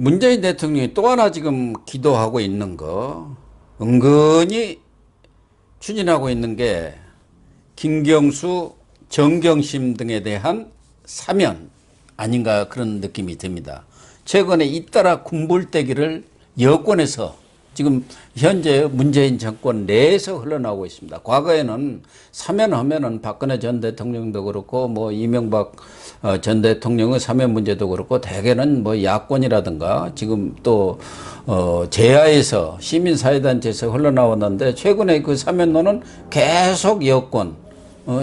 문재인 대통령이 또 하나 지금 기도하고 있는 거, 은근히 추진하고 있는 게 김경수, 정경심 등에 대한 사면 아닌가 그런 느낌이 듭니다. 최근에 잇따라 군불대기를 여권에서 지금 현재 문재인 정권 내에서 흘러나오고 있습니다. 과거에는 사면하면은 박근혜 전 대통령도 그렇고 뭐 이명박 전 대통령의 사면 문제도 그렇고 대개는 뭐 야권이라든가 지금 또 제야에서 시민사회단체에서 흘러나왔는데 최근에 그 사면론은 계속 여권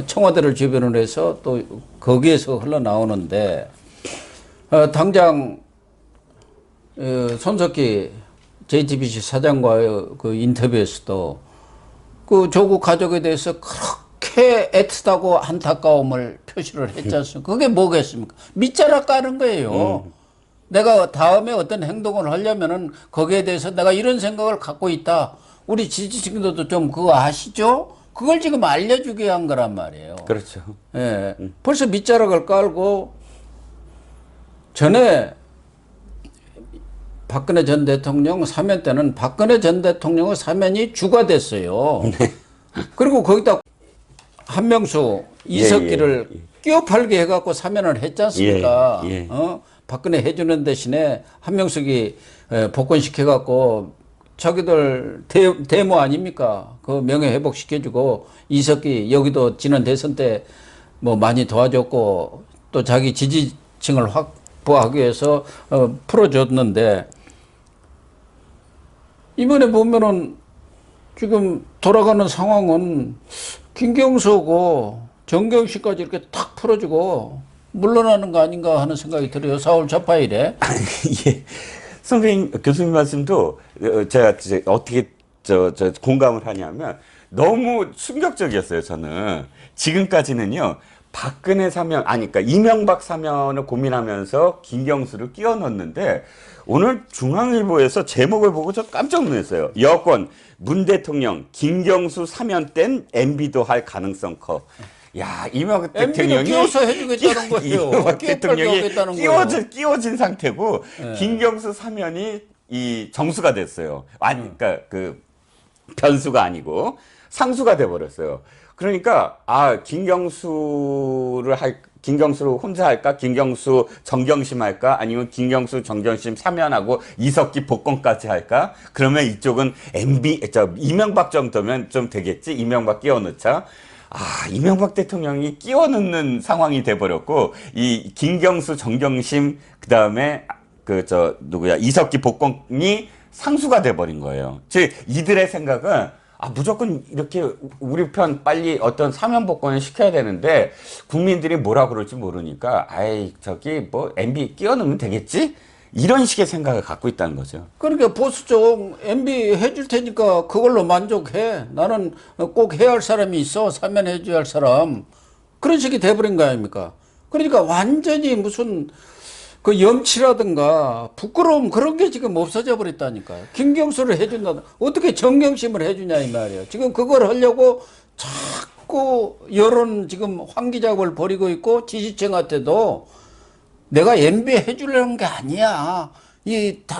청와대를 주변으로 해서 또 거기에서 흘러나오는데 당장 손석희 JTBC 사장과의 그 인터뷰에서도 그 조국 가족에 대해서 그렇게 애틋하고 안타까움을 표시를 했지 않습니까? 그게 뭐겠습니까? 밑자락 까는 거예요. 내가 다음에 어떤 행동을 하려면은 거기에 대해서 내가 이런 생각을 갖고 있다. 우리 지지층들도 좀 그거 아시죠? 그걸 지금 알려주게 한 거란 말이에요. 그렇죠. 예. 벌써 밑자락을 깔고 전에 박근혜 전 대통령 사면 때는 박근혜 전 대통령의 사면이 주가 됐어요. 네. 그리고 거기다 한명수, 이석기를 끼워 팔게 해갖고 사면을 했지 않습니까? 박근혜 해주는 대신에 한명숙이 복권시켜갖고 자기들 데모 아닙니까? 그 명예 회복시켜주고 이석기 여기도 지난 대선 때 뭐 많이 도와줬고 또 자기 지지층을 확보하기 위해서 풀어줬는데 이번에 보면은 지금 돌아가는 상황은 김경수고 정경심까지 이렇게 탁 풀어주고 물러나는 거 아닌가 하는 생각이 들어요. 4월 첫파일에. 예. 선생님, 교수님 말씀도 제가 이제 어떻게 공감을 하냐면 너무 충격적이었어요, 저는. 지금까지는요, 박근혜 사면, 아니, 그러니까 이명박 사면을 고민하면서 김경수를 끼워 넣었는데 오늘 중앙일보에서 제목을 보고 저 깜짝 놀랐어요. 여권, 문 대통령, 김경수 사면 땐 MB도 할 가능성 커. 야, 이명박 대통령이 끼워서 해주겠다는 거예요. 이명박 대통령이 끼워진 상태고 네. 김경수 사면이 이 정수가 됐어요. 아니, 그러니까 그 변수가 아니고 상수가 돼 버렸어요. 그러니까 김경수를 혼자 할까? 김경수 정경심 할까? 아니면 김경수 정경심 사면하고 이석기 복권까지 할까? 그러면 이쪽은 이명박 정도면 좀 되겠지? 이명박 끼워 넣자. 이명박 대통령이 끼워 넣는 상황이 돼 버렸고 이 김경수 정경심 그다음에 이석기 복권이 상수가 돼 버린 거예요. 즉 이들의 생각은 무조건 이렇게 우리 편 빨리 어떤 사면 복권을 시켜야 되는데 국민들이 뭐라 그럴지 모르니까 뭐 MB 끼워 넣으면 되겠지? 이런 식의 생각을 갖고 있다는 거죠. 그러니까 보수적 MB 해줄 테니까 그걸로 만족해. 나는 꼭 해야 할 사람이 있어. 사면해 줘야 할 사람. 그런 식이 돼버린 거 아닙니까? 그러니까 완전히 무슨 그 염치라든가 부끄러움 그런 게 지금 없어져 버렸다니까요. 김경수를 해준다. 어떻게 정경심을 해주냐 이 말이에요. 지금 그걸 하려고 자꾸 여론 지금 환기작업을 벌이고 있고 지지층한테도 내가 MB 해주려는 게 아니야.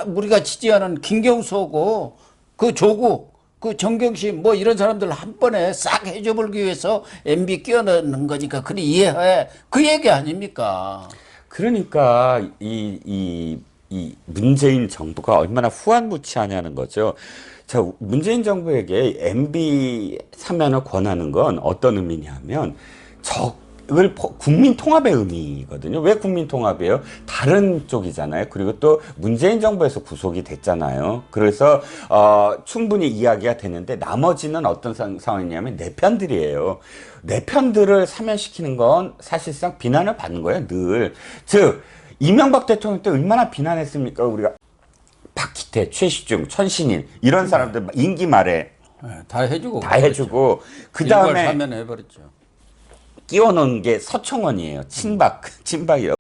우리가 지지하는 김경수고 그 조국 그 정경심 뭐 이런 사람들 한 번에 싹 해줘버리기 위해서 MB 끼워넣는 거니까 그래 이해해. 그 얘기 아닙니까? 그러니까 이 문재인 정부가 얼마나 후한무치하냐는 거죠. 자, 문재인 정부에게 MB 사면을 권하는 건 어떤 의미냐면 국민 통합의 의미거든요. 왜 국민 통합이에요? 다른 쪽이잖아요. 그리고 또 문재인 정부에서 구속이 됐잖아요. 그래서 충분히 이야기가 되는데 나머지는 어떤 상황이냐면 내 편들이에요. 내 편들을 사면시키는 건 사실상 비난을 받는 거예요. 늘. 즉 이명박 대통령 때 얼마나 비난했습니까? 우리가 박희태, 최시중, 천신일 이런 사람들 임기 말에 다 해주고 그 다음에 사면해버렸죠. 끼워놓은 게 서청원이에요. 친박이에요.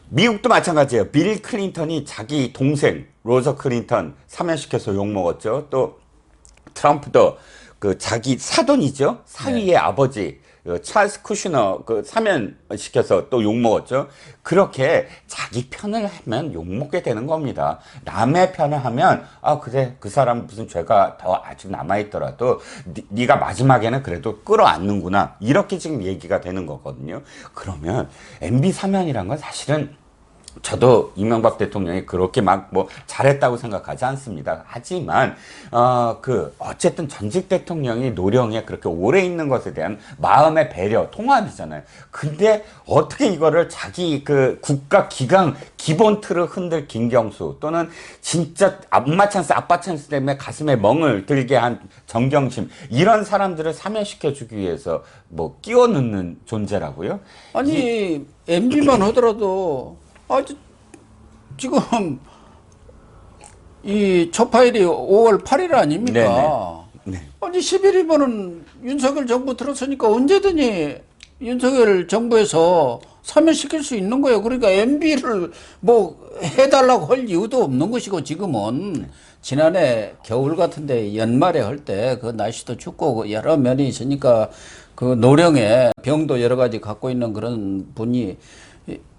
미국도 마찬가지예요. 빌 클린턴이 자기 동생 로저 클린턴 사면시켜서 욕먹었죠. 또 트럼프도 그 자기 사돈이죠. 사위의 아버지 찰스 쿠슈너 그 사면 시켜서 또 욕먹었죠. 그렇게 자기 편을 하면 욕먹게 되는 겁니다. 남의 편을 하면 아 그래 그 사람 무슨 죄가 더 아직 남아있더라도 네가 마지막에는 그래도 끌어안는구나 이렇게 지금 얘기가 되는 거거든요. 그러면 MB 사면이란 건 사실은 저도 이명박 대통령이 그렇게 막 뭐 잘했다고 생각하지 않습니다. 하지만 어쨌든 전직 대통령이 노령에 그렇게 오래 있는 것에 대한 마음의 배려, 통합이잖아요. 근데 어떻게 이거를 자기 그 국가 기강 기본 틀을 흔들 김경수 또는 진짜 엄마 찬스 아빠 찬스 때문에 가슴에 멍을 들게 한 정경심 이런 사람들을 사면시켜주기 위해서 뭐 끼워 넣는 존재라고요? 아니 MB만 하더라도 지금 이 초파일이 5월 8일 아닙니까? 네네. 네. 아니 11일이면은 윤석열 정부 들었으니까 언제든지 윤석열 정부에서 사면시킬 수 있는 거예요. 그러니까 MB를 뭐 해달라고 할 이유도 없는 것이고 지금은 지난해 겨울 같은데 연말에 할 때 그 날씨도 춥고 여러 면이 있으니까 그 노령에 병도 여러 가지 갖고 있는 그런 분이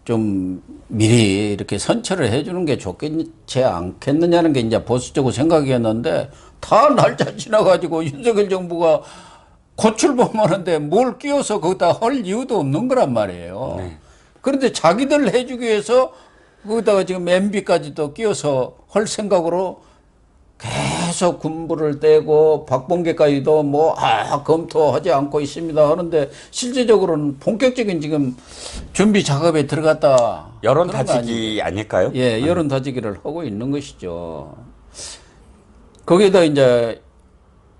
좀 미리 이렇게 선처를 해주는 게 좋겠지 않겠느냐는 게 이제 보수적으로 생각이었는데 다 날짜 지나가지고 윤석열 정부가 고출범하는데 뭘 끼워서 거기다 할 이유도 없는 거란 말이에요. 네. 그런데 자기들 해주기 위해서 거기다가 지금 MB까지도 끼워서 할 생각으로 계속 군부를 떼고 박범계까지도 검토하지 않고 있습니다 하는데 실제적으로는 본격적인 지금 준비 작업에 들어갔다. 여론 그런 거 다지기 아닐까요? 예, 여론 다지기를 하고 있는 것이죠. 거기에다 이제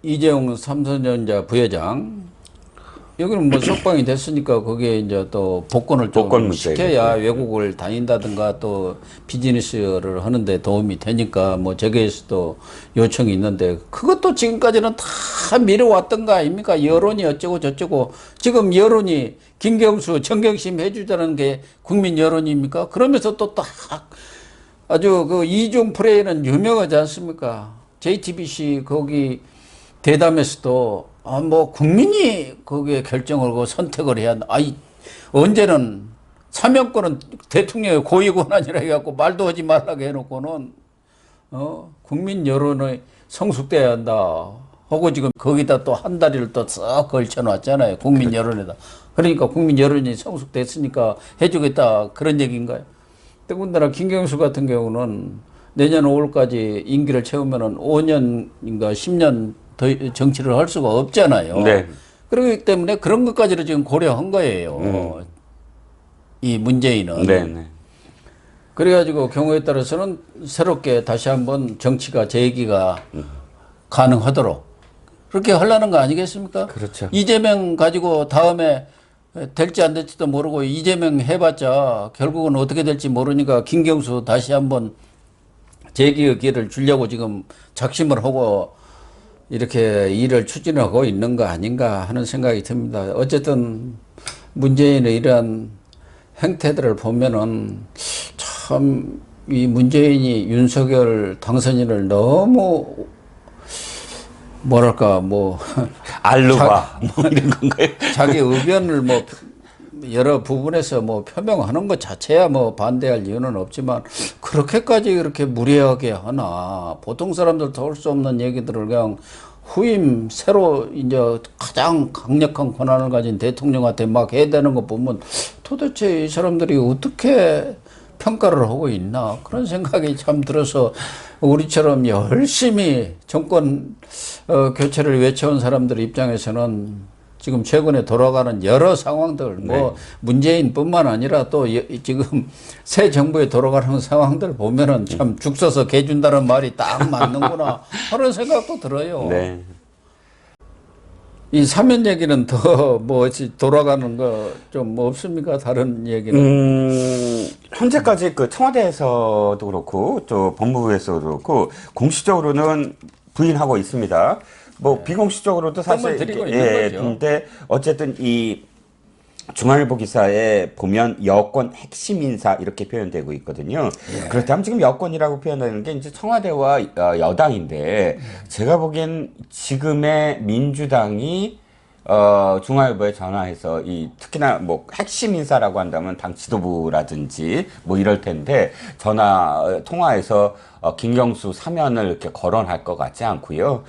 이재용 삼성전자 부회장 여기는 뭐 석방이 됐으니까 거기에 이제 또 복권을 좀 복권 시켜야 문제겠죠. 외국을 다닌다든가 또 비즈니스를 하는데 도움이 되니까 뭐 저기에서도 요청이 있는데 그것도 지금까지는 다 미뤄왔던 거 아닙니까? 여론이 어쩌고 저쩌고 지금 여론이 김경수, 정경심 해주자는 게 국민 여론입니까? 그러면서 또 딱 아주 그 이중 플레이는 유명하지 않습니까? JTBC 거기 대담에서도 뭐 국민이 거기에 결정을 하고 선택을 해야 한다. 언제는 사면권은 대통령의 고위 권한이라 해갖고 말도 하지 말라고 해놓고는 국민 여론의 성숙돼야 한다 하고 지금 거기다 또 한 다리를 또 싹 걸쳐놨잖아요. 국민 여론에다. 그러니까 국민 여론이 성숙됐으니까 해주겠다 그런 얘기인가요? 더군다나 김경수 같은 경우는 내년 5월까지 임기를 채우면은 5년인가 10년 더 정치를 할 수가 없잖아요. 네. 그렇기 때문에 그런 것까지를 지금 고려한 거예요. 이 문재인은. 네, 네. 그래가지고 경우에 따라서는 새롭게 다시 한번 정치가 재기가 가능하도록 그렇게 하려는 거 아니겠습니까? 그렇죠. 이재명 가지고 다음에 될지 안 될지도 모르고 이재명 해봤자 결국은 어떻게 될지 모르니까 김경수 다시 한번 재기의 기회를 주려고 지금 작심을 하고 이렇게 일을 추진하고 있는 거 아닌가 하는 생각이 듭니다. 어쨌든 문재인의 이러한 행태들을 보면은 참 이 문재인이 윤석열 당선인을 너무 뭐랄까 알루바 뭐 이런 건가요? 자기 의견을 여러 부분에서 표명하는 것 자체야 반대할 이유는 없지만 그렇게까지 그렇게 무리하게 하나 보통 사람들도 할 수 없는 얘기들을 그냥 후임 새로 이제 가장 강력한 권한을 가진 대통령한테 막 해야 되는 거 보면 도대체 이 사람들이 어떻게 평가를 하고 있나 그런 생각이 참 들어서 우리처럼 열심히 정권 교체를 외쳐온 사람들 입장에서는 지금 최근에 돌아가는 여러 상황들 문재인뿐만 아니라 또 지금 새 정부에 돌아가는 상황들 보면은 참 죽 써서 개 준다는 말이 딱 맞는구나 그런 생각도 들어요. 네. 이 사면 얘기는 더 돌아가는 거 좀 없습니까? 다른 얘기는? 현재까지 그 청와대에서도 그렇고 또 법무부에서도 그렇고 공식적으로는 부인하고 있습니다. 비공식적으로도 사실 드리고 있는 거죠. 근데 어쨌든 이 중앙일보 기사에 보면 여권 핵심 인사 이렇게 표현되고 있거든요. 그렇다면 지금 여권이라고 표현하는 게 이제 청와대와 여당인데 제가 보기엔 지금의 민주당이 중앙일보에 전화해서 특히나 뭐 핵심 인사라고 한다면 당 지도부라든지 뭐 이럴 텐데 통화해서 김경수 사면을 이렇게 거론할 것 같지 않고요.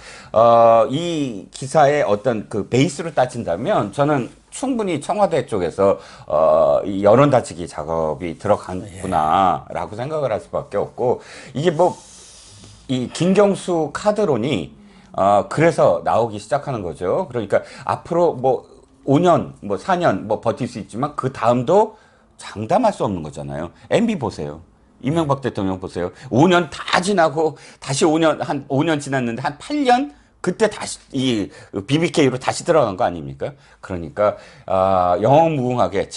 이 기사의 어떤 그 베이스로 따진다면 저는 충분히 청와대 쪽에서 이 여론 다지기 작업이 들어갔구나라고 생각을 할 수밖에 없고, 이게 뭐 이 김경수 카드론이 그래서 나오기 시작하는 거죠. 그러니까 앞으로 뭐 5년, 뭐 4년 뭐 버틸 수 있지만 그 다음도 장담할 수 없는 거잖아요. MB 보세요. 이명박 대통령 보세요. 5년 다 지나고 다시 5년 지났는데 한 8년 그때 다시 이 BBK로 다시 들어간 거 아닙니까? 그러니까 영웅무궁하게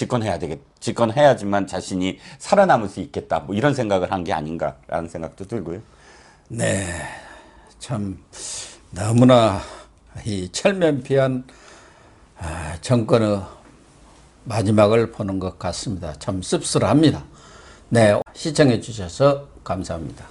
집권해야지만 자신이 살아남을 수 있겠다. 뭐 이런 생각을 한 게 아닌가라는 생각도 들고요. 네, 참 너무나 이 철면피한 정권의 마지막을 보는 것 같습니다. 참 씁쓸합니다. 네, 시청해 주셔서 감사합니다.